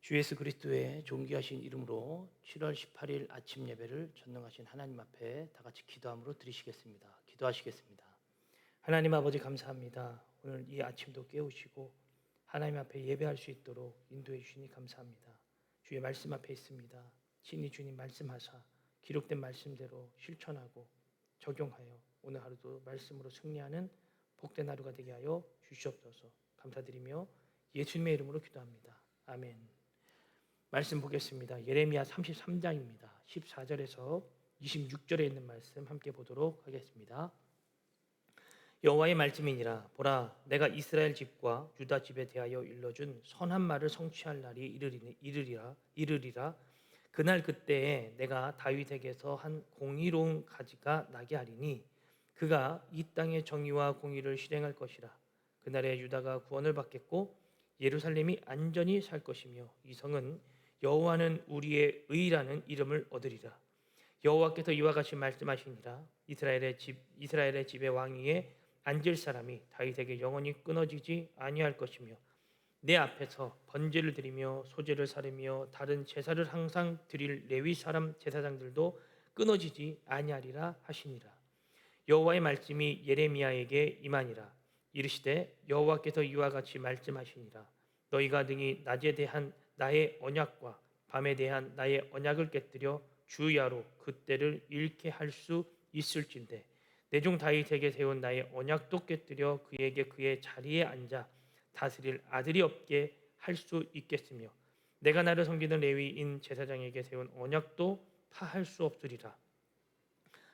주 예수 그리스도의 존귀하신 이름으로 7월 18일 아침 예배를 전능하신 하나님 앞에 다 같이 기도함으로 드리시겠습니다. 기도하시겠습니다. 하나님 아버지 감사합니다. 오늘 이 아침도 깨우시고 하나님 앞에 예배할 수 있도록 인도해 주시니 감사합니다. 주의 말씀 앞에 있습니다. 친히 주님 말씀하사 기록된 말씀대로 실천하고 적용하여 오늘 하루도 말씀으로 승리하는 복된 하루가 되게 하여 주시옵소서. 감사드리며 예수님의 이름으로 기도합니다. 아멘. 말씀 보겠습니다. 예레미야 33장입니다. 14절에서 26절에 있는 말씀 함께 보도록 하겠습니다. 여호와의 말씀이니라. 보라, 내가 이스라엘 집과 유다 집에 대하여 일러준 선한 말을 성취할 날이 이르리라. 그날 그때에 내가 다윗에게서 한 공의로운 가지가 나게 하리니 그가 이 땅의 정의와 공의를 실행할 것이라. 그날에 유다가 구원을 받겠고 예루살렘이 안전히 살 것이며 이 성은 여호와는 우리의 의라는 이름을 얻으리라. 여호와께서 이와 같이 말씀하시니라. 이스라엘의 집의 왕위에 앉을 사람이 다윗에게 영원히 끊어지지 아니할 것이며 내 앞에서 번제를 드리며 소제를 사르며 다른 제사를 항상 드릴 레위 사람 제사장들도 끊어지지 아니하리라 하시니라. 여호와의 말씀이 예레미야에게 임하니라. 이르시되 여호와께서 이와 같이 말씀하시니라. 너희가 능히 낮에 대한 나의 언약과 밤에 대한 나의 언약을 깨뜨려 주야로 그때를 잃게 할 수 있을진데 내 종 다윗에게 세운 나의 언약도 깨뜨려 그에게 그의 자리에 앉아 다스릴 아들이 없게 할 수 있겠으며 내가 나를 섬기는 레위인 제사장에게 세운 언약도 파할 수 없으리라.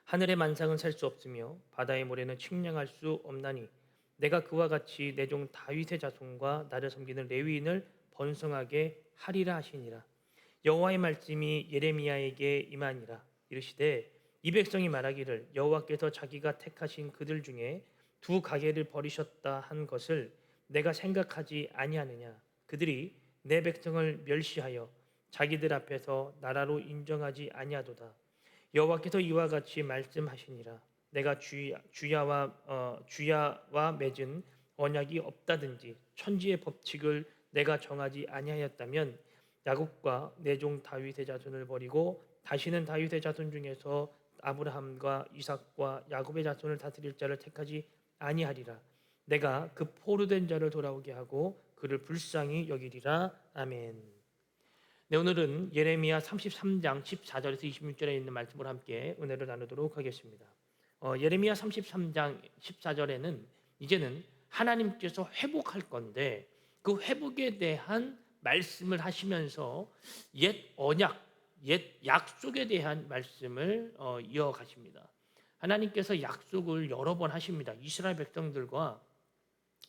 하늘의 만상은 셀 수 없으며 바다의 모래는 측량할 수 없나니 내가 그와 같이 내 종 다윗의 자손과 나를 섬기는 레위인을 번성하게 하리라 하시니라. 여호와의 말씀이 예레미야에게 임하니라. 이르시되 이 백성이 말하기를 여호와께서 자기가 택하신 그들 중에 두 가게를 버리셨다 한 것을 내가 생각하지 아니하느냐. 그들이 내 백성을 멸시하여 자기들 앞에서 나라로 인정하지 아니하도다. 여호와께서 이와 같이 말씀하시니라. 내가 주야와 맺은 언약이 없다든지 천지의 법칙을 내가 정하지 아니하였다면 야곱과 내 종 다윗의 자손을 버리고 다시는 다윗의 자손 중에서 아브라함과 이삭과 야곱의 자손을 다스릴 자를 택하지 아니하리라. 내가 그 포로된 자를 돌아오게 하고 그를 불쌍히 여기리라. 아멘. 네, 오늘은 예레미야 33장 14절에서 26절에 있는 말씀을 함께 은혜를 나누도록 하겠습니다. 예레미야 33장 14절에는 이제는 하나님께서 회복할 건데 그 회복에 대한 말씀을 하시면서 옛 언약, 옛 약속에 대한 말씀을 이어가십니다. 하나님께서 약속을 여러 번 하십니다. 이스라엘 백성들과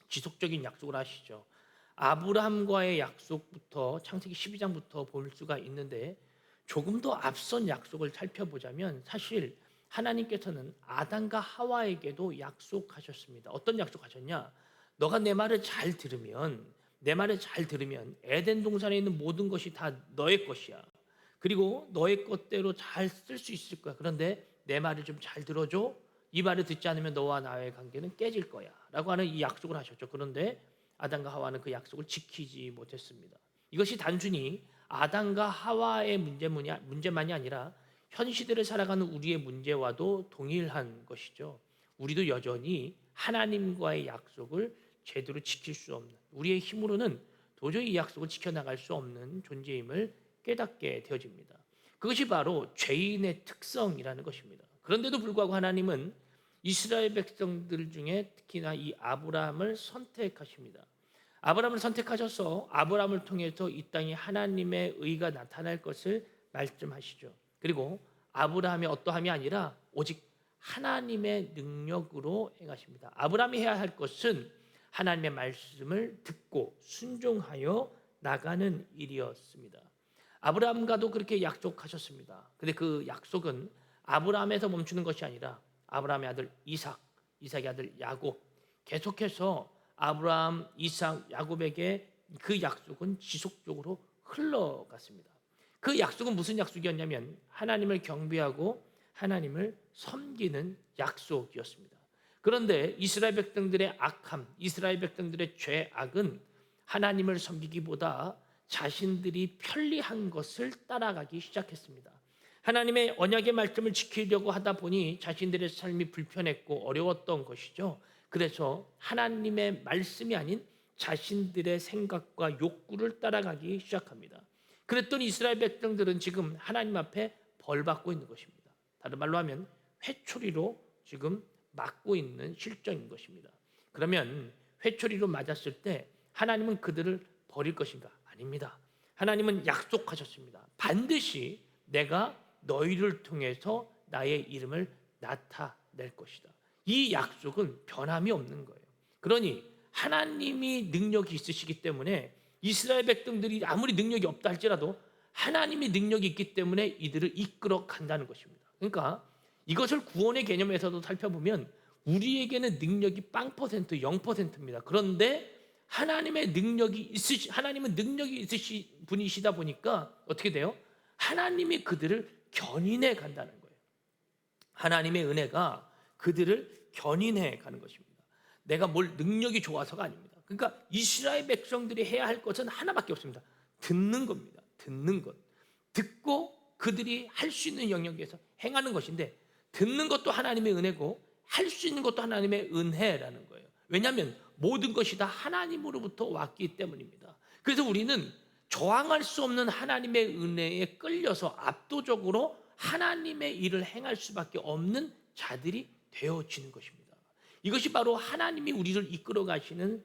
지속적인 약속을 하시죠. 아브라함과의 약속부터 창세기 12장부터 볼 수가 있는데 조금 더 앞선 약속을 살펴보자면 사실 하나님께서는 아담과 하와에게도 약속하셨습니다. 어떤 약속하셨냐? 너가 내 말을 잘 들으면 에덴 동산에 있는 모든 것이 다 너의 것이야. 그리고 너의 것대로 잘 쓸 수 있을 거야. 그런데 내 말을 좀 잘 들어줘. 이 말을 듣지 않으면 너와 나의 관계는 깨질 거야 라고 하는 이 약속을 하셨죠. 그런데 아담과 하와는 그 약속을 지키지 못했습니다. 이것이 단순히 아담과 하와의 문제만이 아니라 현 시대를 살아가는 우리의 문제와도 동일한 것이죠. 우리도 여전히 하나님과의 약속을 제대로 지킬 수 없는, 우리의 힘으로는 도저히 이 약속을 지켜나갈 수 없는 존재임을 깨닫게 되어집니다. 그것이 바로 죄인의 특성이라는 것입니다. 그런데도 불구하고 하나님은 이스라엘 백성들 중에 특히나 이 아브라함을 선택하십니다. 아브라함을 선택하셔서 아브라함을 통해서 이 땅에 하나님의 의가 나타날 것을 말씀하시죠. 그리고 아브라함의 어떠함이 아니라 오직 하나님의 능력으로 행하십니다. 아브라함이 해야 할 것은 하나님의 말씀을 듣고 순종하여 나가는 일이었습니다. 아브라함과도 그렇게 약속하셨습니다. 근데 그 약속은 아브라함에서 멈추는 것이 아니라 아브라함의 아들 이삭의 아들 야곱, 계속해서 아브라함, 이삭, 야곱에게 그 약속은 지속적으로 흘러갔습니다. 그 약속은 무슨 약속이었냐면 하나님을 경배하고 하나님을 섬기는 약속이었습니다. 그런데 이스라엘 백성들의 악함, 이스라엘 백성들의 죄악은 하나님을 섬기기보다 자신들이 편리한 것을 따라가기 시작했습니다. 하나님의 언약의 말씀을 지키려고 하다 보니 자신들의 삶이 불편했고 어려웠던 것이죠. 그래서 하나님의 말씀이 아닌 자신들의 생각과 욕구를 따라가기 시작합니다. 그랬더니 이스라엘 백성들은 지금 하나님 앞에 벌받고 있는 것입니다. 다른 말로 하면 회초리로 지금 맞고 있는 실정인 것입니다. 그러면 회초리로 맞았을 때 하나님은 그들을 버릴 것인가? 아닙니다. 하나님은 약속하셨습니다. 반드시 내가 너희를 통해서 나의 이름을 나타낼 것이다. 이 약속은 변함이 없는 거예요. 그러니 하나님이 능력이 있으시기 때문에 이스라엘 백성들이 아무리 능력이 없다 할지라도 하나님의 능력이 있기 때문에 이들을 이끌어 간다는 것입니다. 그러니까 이것을 구원의 개념에서도 살펴보면 우리에게는 능력이 0%입니다. 그런데 하나님은 능력이 있으신 분이시다 보니까 어떻게 돼요? 하나님이 그들을 견인해 간다는 거예요. 하나님의 은혜가 그들을 견인해 가는 것입니다. 내가 뭘 능력이 좋아서가 아닙니다. 그러니까 이스라엘 백성들이 해야 할 것은 하나밖에 없습니다. 듣는 겁니다. 듣는 것. 듣고 그들이 할 수 있는 영역에서 행하는 것인데 듣는 것도 하나님의 은혜고 할 수 있는 것도 하나님의 은혜라는 거예요. 왜냐하면 모든 것이 다 하나님으로부터 왔기 때문입니다. 그래서 우리는 저항할 수 없는 하나님의 은혜에 끌려서 압도적으로 하나님의 일을 행할 수밖에 없는 자들이 되어지는 것입니다. 이것이 바로 하나님이 우리를 이끌어 가시는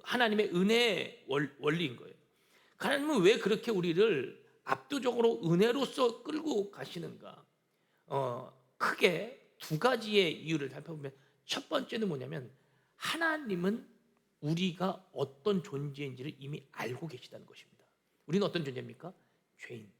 하나님의 은혜의 원리인 거예요. 하나님은 왜 그렇게 우리를 압도적으로 은혜로서 끌고 가시는가? 크게 두 가지의 이유를 살펴보면 첫 번째는 뭐냐면 하나님은 우리가 어떤 존재인지를 이미 알고 계시다는 것입니다. 우리는 어떤 존재입니까? 죄인,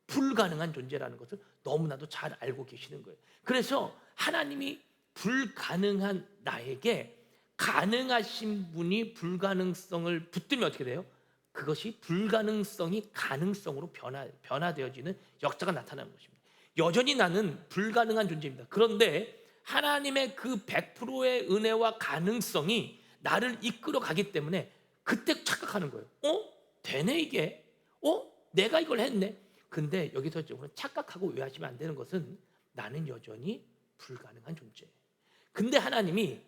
불가능한 존재라는 것을 너무나도 잘 알고 계시는 거예요. 그래서 하나님이 불가능한 나에게 가능하신 분이 불가능성을 붙들면 어떻게 돼요? 그것이 불가능성이 가능성으로 변화되어지는 역사가 나타나는 것입니다. 여전히 나는 불가능한 존재입니다. 그런데 하나님의 그 100%의 은혜와 가능성이 나를 이끌어 가기 때문에 그때 착각하는 거예요. 되네 이게? 내가 이걸 했네? 근데 여기서 착각하고 오해하시면 안 되는 것은 나는 여전히 불가능한 존재. 근데 하나님이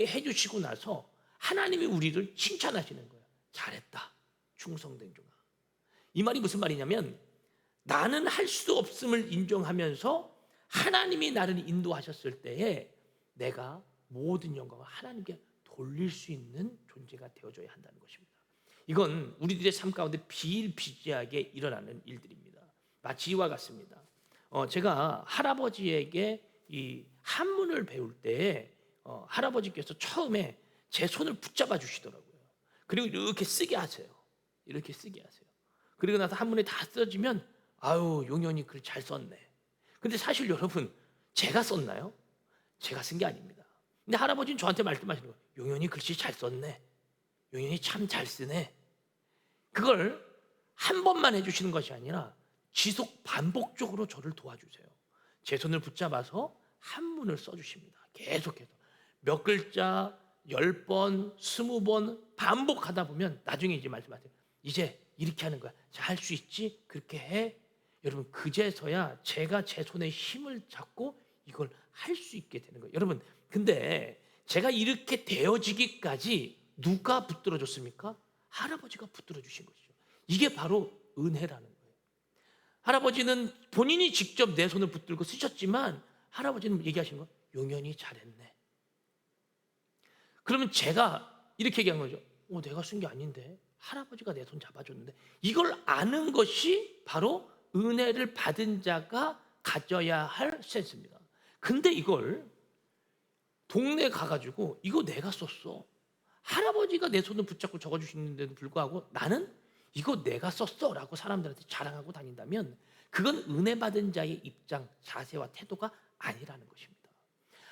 해주시고 나서 하나님이 우리를 칭찬하시는 거예요. 잘했다. 충성된 종아. 이 말이 무슨 말이냐면 나는 할 수 없음을 인정하면서 하나님이 나를 인도하셨을 때에 내가 모든 영광을 하나님께 돌릴 수 있는 존재가 되어줘야 한다는 것입니다. 이건 우리들의 삶 가운데 비일비재하게 일어나는 일들입니다. 마치 이와 같습니다. 제가 할아버지에게 이 한문을 배울 때 할아버지께서 처음에 제 손을 붙잡아 주시더라고요. 그리고 이렇게 쓰게 하세요. 그리고 나서 한문이 다 써지면 아유 용현이 글 잘 썼네. 근데 사실 여러분 제가 썼나요? 제가 쓴 게 아닙니다. 근데 할아버지는 저한테 말씀하시는 거예요. 용현이 글씨 잘 썼네. 용현이 참 잘 쓰네. 그걸 한 번만 해주시는 것이 아니라 지속 반복적으로 저를 도와주세요. 제 손을 붙잡아서 한문을 써주십니다. 계속해서 몇 글자 10번, 20번 반복하다 보면 나중에 이제 말씀하세요. 이제 이렇게 하는 거야. 자, 할 수 있지? 그렇게 해. 여러분 그제서야 제가 제 손에 힘을 잡고 이걸 할 수 있게 되는 거예요. 여러분 근데 제가 이렇게 되어지기까지 누가 붙들어 줬습니까? 할아버지가 붙들어 주신 것이죠. 이게 바로 은혜라는 거예요. 할아버지는 본인이 직접 내 손을 붙들고 쓰셨지만 할아버지는 얘기하신 거 용현이 잘했네. 그러면 제가 이렇게 얘기한 거죠. 내가 쓴 게 아닌데 할아버지가 내 손 잡아줬는데. 이걸 아는 것이 바로 은혜를 받은 자가 가져야 할 센스입니다. 근데 이걸 동네 가가지고 이거 내가 썼어. 할아버지가 내 손을 붙잡고 적어주시는데도 불구하고 나는 이거 내가 썼어 라고 사람들한테 자랑하고 다닌다면 그건 은혜 받은 자의 입장, 자세와 태도가 아니라는 것입니다.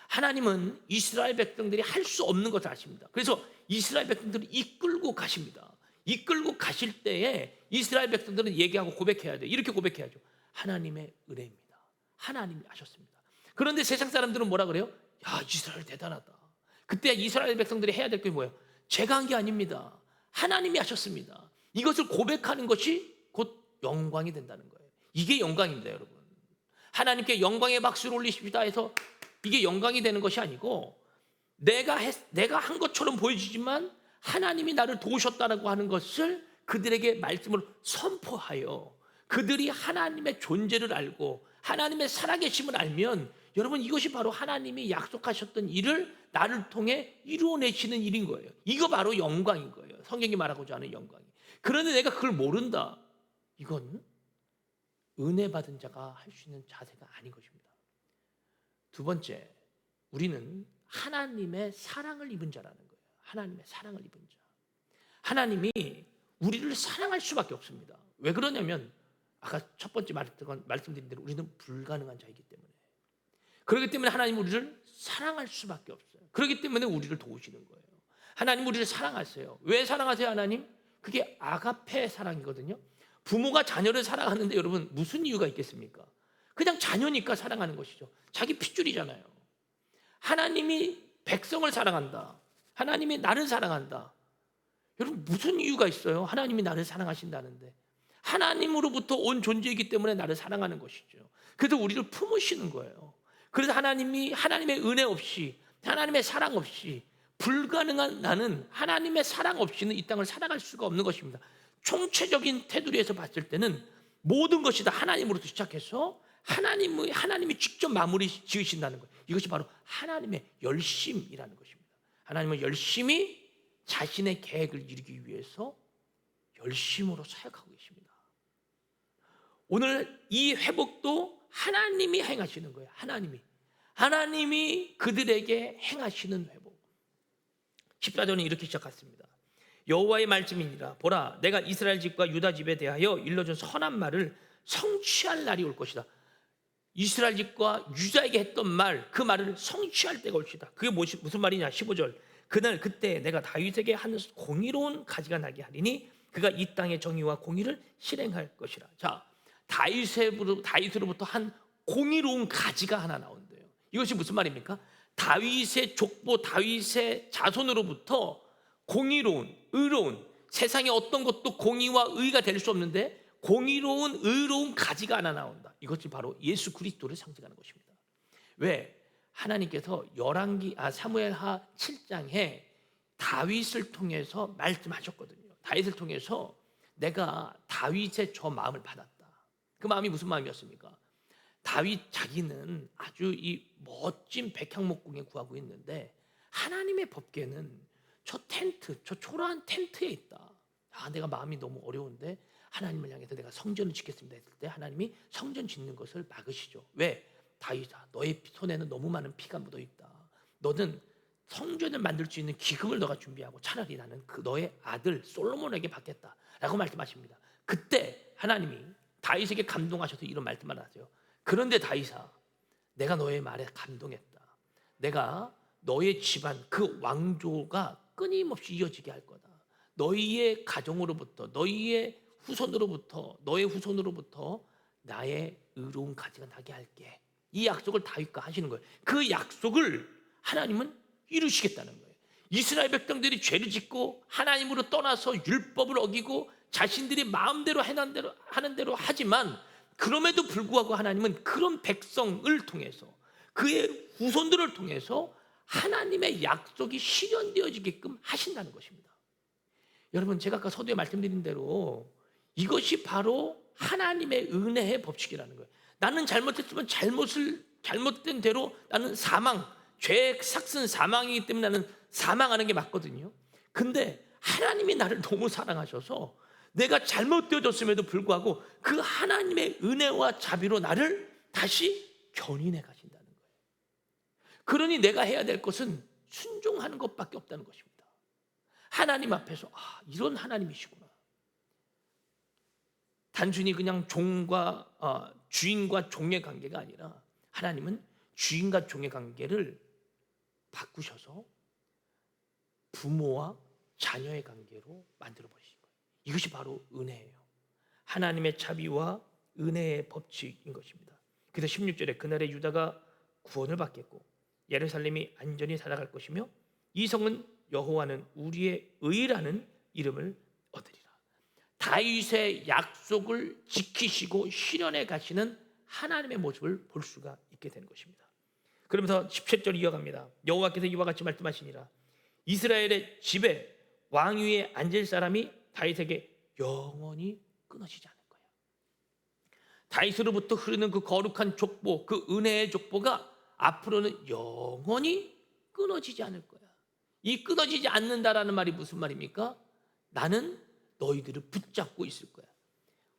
하나님은 이스라엘 백성들이 할 수 없는 것을 아십니다. 그래서 이스라엘 백성들을 이끌고 가십니다. 이끌고 가실 때에 이스라엘 백성들은 얘기하고 고백해야 돼요. 이렇게 고백해야죠. 하나님의 은혜입니다. 하나님이 하셨습니다. 그런데 세상 사람들은 뭐라 그래요? 야, 이스라엘 대단하다. 그때 이스라엘 백성들이 해야 될 게 뭐예요? 제가 한 게 아닙니다. 하나님이 하셨습니다. 이것을 고백하는 것이 곧 영광이 된다는 거예요. 이게 영광입니다, 여러분. 하나님께 영광의 박수를 올리십시다 해서 이게 영광이 되는 것이 아니고, 내가 한 것처럼 보여지지만 하나님이 나를 도우셨다라고 하는 것을 그들에게 말씀으로 선포하여 그들이 하나님의 존재를 알고 하나님의 살아계심을 알면, 여러분, 이것이 바로 하나님이 약속하셨던 일을 나를 통해 이루어내시는 일인 거예요. 이거 바로 영광인 거예요. 성경이 말하고자 하는 영광이. 그런데 내가 그걸 모른다, 이건 은혜 받은 자가 할 수 있는 자세가 아닌 것입니다. 두 번째, 우리는 하나님의 사랑을 입은 자라는 거예요. 하나님의 사랑을 입은 자. 하나님이 우리를 사랑할 수밖에 없습니다. 왜 그러냐면, 아까 첫 번째 말씀드린 대로 우리는 불가능한 자이기 때문에. 그렇기 때문에 하나님 우리를 사랑할 수밖에 없어요. 그렇기 때문에 우리를 도우시는 거예요. 하나님 우리를 사랑하세요. 왜 사랑하세요, 하나님? 그게 아가페 사랑이거든요. 부모가 자녀를 사랑하는데 여러분, 무슨 이유가 있겠습니까? 그냥 자녀니까 사랑하는 것이죠. 자기 핏줄이잖아요. 하나님이 백성을 사랑한다, 하나님이 나를 사랑한다. 여러분, 무슨 이유가 있어요? 하나님이 나를 사랑하신다는데. 하나님으로부터 온 존재이기 때문에 나를 사랑하는 것이죠. 그래서 우리를 품으시는 거예요. 그래서 하나님의 은혜 없이, 하나님의 사랑 없이, 불가능한 나는 하나님의 사랑 없이는 이 땅을 살아갈 수가 없는 것입니다. 총체적인 테두리에서 봤을 때는 모든 것이 다 하나님으로부터 시작해서 하나님이 직접 마무리 지으신다는 거예요. 이것이 바로 하나님의 열심이라는 것입니다. 하나님은 열심히 자신의 계획을 이루기 위해서 열심으로 사역하고 계십니다. 오늘 이 회복도 하나님이 행하시는 거예요. 하나님이 그들에게 행하시는 회복. 14절은 이렇게 시작했습니다. 여호와의 말씀이니라. 보라, 내가 이스라엘 집과 유다 집에 대하여 일러준 선한 말을 성취할 날이 올 것이다. 이스라엘 집과 유다에게 했던 말, 그 말을 성취할 때가 올 것이다. 그게 무슨 말이냐? 15절. 그때 내가 다윗에게 한 공의로운 가지가 나게 하리니 그가 이 땅의 정의와 공의를 실행할 것이라. 자, 다윗으로부터 한 공의로운 가지가 하나 나온대요. 이것이 무슨 말입니까? 다윗의 족보, 다윗의 자손으로부터 공의로운, 의로운, 세상에 어떤 것도 공의와 의가 될 수 없는데 공의로운, 의로운 가지가 하나 나온다. 이것이 바로 예수 그리스도를 상징하는 것입니다. 왜? 하나님께서 사무엘하 7장에 다윗을 통해서 말씀하셨거든요. 다윗을 통해서 내가 다윗의 저 마음을 받았다. 그 마음이 무슨 마음이었습니까? 다윗 자기는 아주 이 멋진 백향목궁에 구하고 있는데 하나님의 법궤는 저 초라한 텐트에 있다. 내가 마음이 너무 어려운데 하나님을 향해서 내가 성전을 짓겠습니다 했을 때 하나님이 성전 짓는 것을 막으시죠. 왜? 다윗아, 너의 손에는 너무 많은 피가 묻어 있다. 너는 성전을 만들 수 있는 기금을 너가 준비하고 차라리 나는 너의 아들 솔로몬에게 받겠다라고 말씀하십니다. 그때 하나님이 다윗에게 감동하셔서 이런 말씀만 하세요. 그런데 다윗아, 내가 너의 말에 감동했다. 내가 너의 집안, 그 왕조가 끊임없이 이어지게 할 거다. 너희의 가정으로부터, 너의 후손으로부터 나의 의로운 가지가 나게 할게. 이 약속을 다윗과 하시는 거예요. 그 약속을 하나님은 이루시겠다는 거예요. 이스라엘 백성들이 죄를 짓고 하나님으로 떠나서 율법을 어기고 자신들이 마음대로 하는 대로 하지만, 그럼에도 불구하고 하나님은 그런 백성을 통해서, 그의 후손들을 통해서 하나님의 약속이 실현되어지게끔 하신다는 것입니다. 여러분, 제가 아까 서두에 말씀드린 대로 이것이 바로 하나님의 은혜의 법칙이라는 거예요. 나는 잘못했으면 잘못된 대로 나는 죄의 삭슨 사망이기 때문에 나는 사망하는 게 맞거든요. 근데 하나님이 나를 너무 사랑하셔서 내가 잘못되어졌음에도 불구하고 그 하나님의 은혜와 자비로 나를 다시 견인해 가신다는 거예요. 그러니 내가 해야 될 것은 순종하는 것밖에 없다는 것입니다. 하나님 앞에서 이런 하나님이시구나. 단순히 그냥 주인과 종의 관계가 아니라 하나님은 주인과 종의 관계를 바꾸셔서 부모와 자녀의 관계로 만들어 버리신 거예요. 이것이 바로 은혜예요. 하나님의 자비와 은혜의 법칙인 것입니다. 그래서 16절에 그날에 유다가 구원을 받겠고 예루살렘이 안전히 살아갈 것이며 이 성은 여호와는 우리의 의라는 이름을 얻으리라. 다윗의 약속을 지키시고 실현해 가시는 하나님의 모습을 볼 수가 있게 되는 것입니다. 그러면서 17절 이어갑니다. 여호와께서 이와 같이 말씀하시니라. 이스라엘의 집에 왕위에 앉을 사람이 다윗에게 영원히 끊어지지 않을 거야. 다윗으로부터 흐르는 그 거룩한 족보, 그 은혜의 족보가 앞으로는 영원히 끊어지지 않을 거야. 이 끊어지지 않는다라는 말이 무슨 말입니까? 나는 너희들을 붙잡고 있을 거야.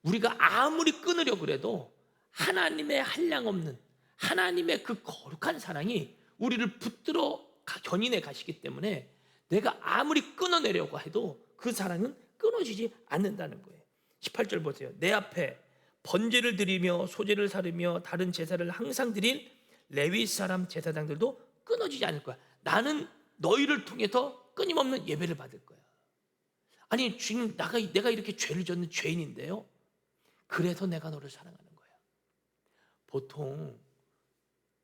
우리가 아무리 끊으려고 해도 하나님의 한량없는 하나님의 그 거룩한 사랑이 우리를 붙들어 견인해 가시기 때문에 내가 아무리 끊어내려고 해도 그 사랑은 끊어지지 않는다는 거예요. 18절 보세요. 내 앞에 번제를 드리며 소제를 사르며 다른 제사를 항상 드린 레위 사람 제사장들도 끊어지지 않을 거야. 나는 너희를 통해서 끊임없는 예배를 받을 거야. 아니 주님, 내가 이렇게 죄를 졌는 죄인인데요, 그래서 내가 너를 사랑하는 거야. 보통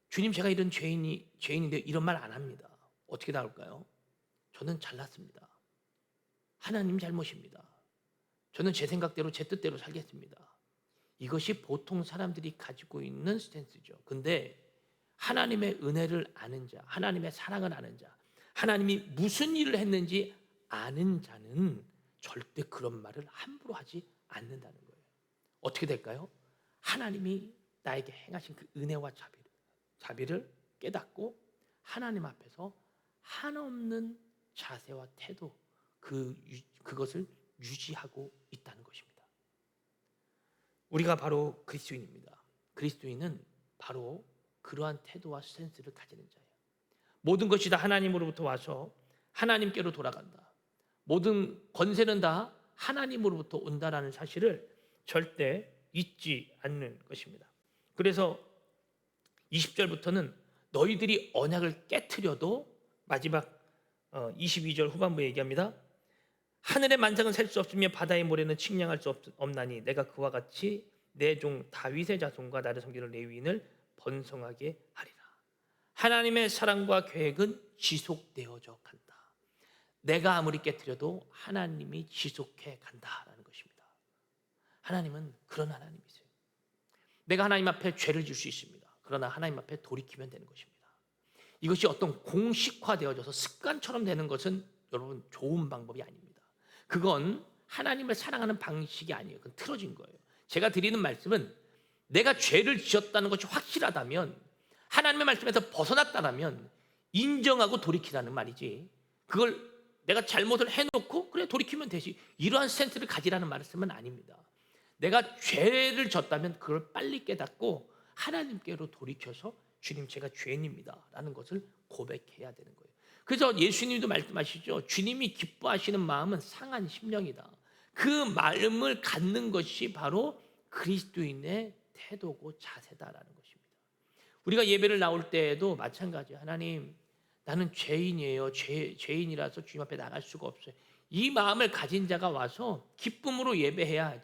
주님, 제가 이런 죄인인데 이런 말 안 합니다. 어떻게 나올까요? 저는 잘났습니다. 하나님 잘못입니다. 저는 제 생각대로 제 뜻대로 살겠습니다. 이것이 보통 사람들이 가지고 있는 스탠스죠. 근데 하나님의 은혜를 아는 자, 하나님의 사랑을 아는 자, 하나님이 무슨 일을 했는지 아는 자는 절대 그런 말을 함부로 하지 않는다는 거예요. 어떻게 될까요? 하나님이 나에게 행하신 그 은혜와 자비를 깨닫고 하나님 앞에서 한없는 자세와 태도, 그것을 유지하고 있다는 것입니다. 우리가 바로 그리스도인입니다. 그리스도인은 바로 그러한 태도와 스탠스를 가지는 자예요. 모든 것이 다 하나님으로부터 와서 하나님께로 돌아간다. 모든 권세는 다 하나님으로부터 온다라는 사실을 절대 잊지 않는 것입니다. 그래서 20절부터는 너희들이 언약을 깨트려도, 마지막 22절 후반부에 얘기합니다. 하늘의 만상은 셀 수 없으며 바다의 모래는 측량할 수 없나니 내가 그와 같이 내 종 다윗의 자손과 나를 섬기는 레위인을 번성하게 하리라. 하나님의 사랑과 계획은 지속되어져 간다. 내가 아무리 깨트려도 하나님이 지속해 간다라는 것입니다. 하나님은 그런 하나님이세요. 내가 하나님 앞에 죄를 질 수 있습니다. 그러나 하나님 앞에 돌이키면 되는 것입니다. 이것이 어떤 공식화되어져서 습관처럼 되는 것은 여러분 좋은 방법이 아닙니다. 그건 하나님을 사랑하는 방식이 아니에요. 그건 틀어진 거예요. 제가 드리는 말씀은 내가 죄를 지었다는 것이 확실하다면, 하나님의 말씀에서 벗어났다면 인정하고 돌이키라는 말이지, 그걸 내가 잘못을 해놓고 그래 돌이키면 되지, 이러한 스탠스를 가지라는 말씀은 아닙니다. 내가 죄를 졌다면 그걸 빨리 깨닫고 하나님께로 돌이켜서 주님, 제가 죄인입니다 라는 것을 고백해야 되는 거예요. 그래서 예수님도 말씀하시죠. 주님이 기뻐하시는 마음은 상한 심령이다. 그 마음을 갖는 것이 바로 그리스도인의 태도고 자세다라는 것입니다. 우리가 예배를 나올 때에도 마찬가지예요. 하나님, 나는 죄인이에요. 죄인이라서 주님 앞에 나갈 수가 없어요. 이 마음을 가진 자가 와서 기쁨으로 예배해야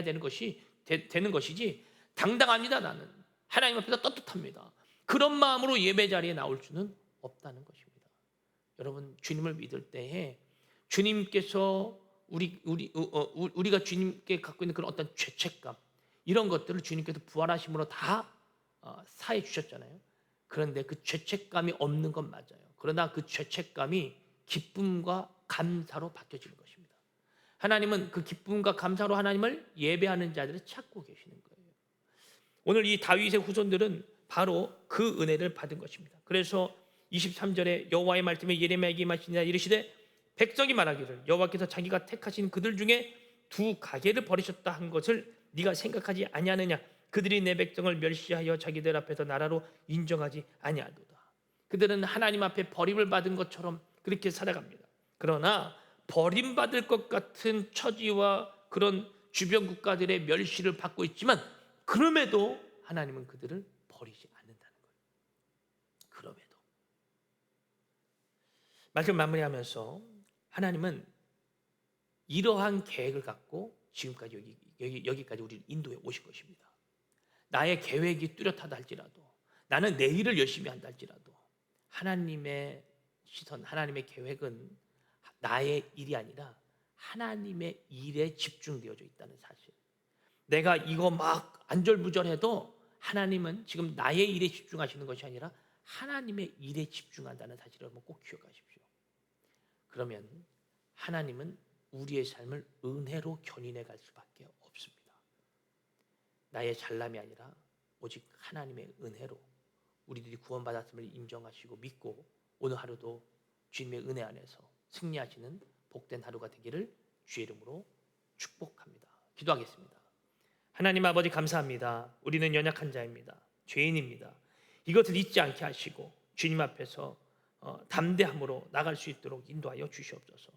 되는 것이지, 당당합니다. 나는 하나님 앞에서 떳떳합니다. 그런 마음으로 예배 자리에 나올 수는 없다는 것입니다. 여러분, 주님을 믿을 때에 주님께서 우리가 주님께 갖고 있는 그런 어떤 죄책감, 이런 것들을 주님께서 부활하심으로 다 사해 주셨잖아요. 그런데 그 죄책감이 없는 건 맞아요. 그러나 그 죄책감이 기쁨과 감사로 바뀌어지는 것입니다. 하나님은 그 기쁨과 감사로 하나님을 예배하는 자들을 찾고 계시는 거예요. 오늘 이 다윗의 후손들은 바로 그 은혜를 받은 것입니다. 그래서 23절에 여호와의 말씀에 예레미야에게 임하시니라. 이르시되 백성이 말하기를 여호와께서 자기가 택하신 그들 중에 두 가게를 버리셨다 한 것을 네가 생각하지 아니하느냐. 그들이 내 백성을 멸시하여 자기들 앞에서 나라로 인정하지 아니하도다. 그들은 하나님 앞에 버림을 받은 것처럼 그렇게 살아갑니다. 그러나 버림받을 것 같은 처지와 그런 주변 국가들의 멸시를 받고 있지만, 그럼에도 하나님은 그들을 버리지 않는다는 거예요. 그럼에도. 말씀 마무리하면서 하나님은 이러한 계획을 갖고 지금까지 여기까지 우리를 인도해 오신 것입니다. 나의 계획이 뚜렷하다 할지라도, 나는 내 일을 열심히 한다 할지라도, 하나님의 시선, 하나님의 계획은 나의 일이 아니라 하나님의 일에 집중되어져 있다는 사실. 내가 이거 막 안절부절해도 하나님은 지금 나의 일에 집중하시는 것이 아니라 하나님의 일에 집중한다는 사실을 여러분 꼭 기억하십시오. 그러면 하나님은 우리의 삶을 은혜로 견인해 갈 수밖에 없습니다. 나의 잘남이 아니라 오직 하나님의 은혜로 우리들이 구원받았음을 인정하시고 믿고 오늘 하루도 주님의 은혜 안에서 승리하시는 복된 하루가 되기를 주의 이름으로 축복합니다. 기도하겠습니다. 하나님 아버지 감사합니다. 우리는 연약한 자입니다. 죄인입니다. 이것을 잊지 않게 하시고 주님 앞에서 담대함으로 나갈 수 있도록 인도하여 주시옵소서.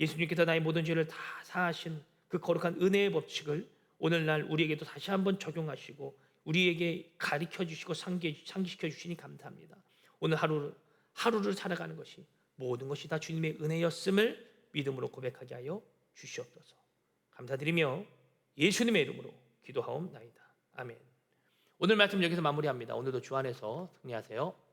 예수님께서 나의 모든 죄를 다 사하신 그 거룩한 은혜의 법칙을 오늘날 우리에게도 다시 한번 적용하시고 우리에게 가르쳐 주시고 상기시켜 주시니 감사합니다. 오늘 하루를 살아가는 것이 모든 것이 다 주님의 은혜였음을 믿음으로 고백하게 하여 주시옵소서. 감사드리며 예수님의 이름으로 기도하옵나이다. 아멘. 오늘 말씀 여기서 마무리합니다. 오늘도 주 안에서 승리하세요.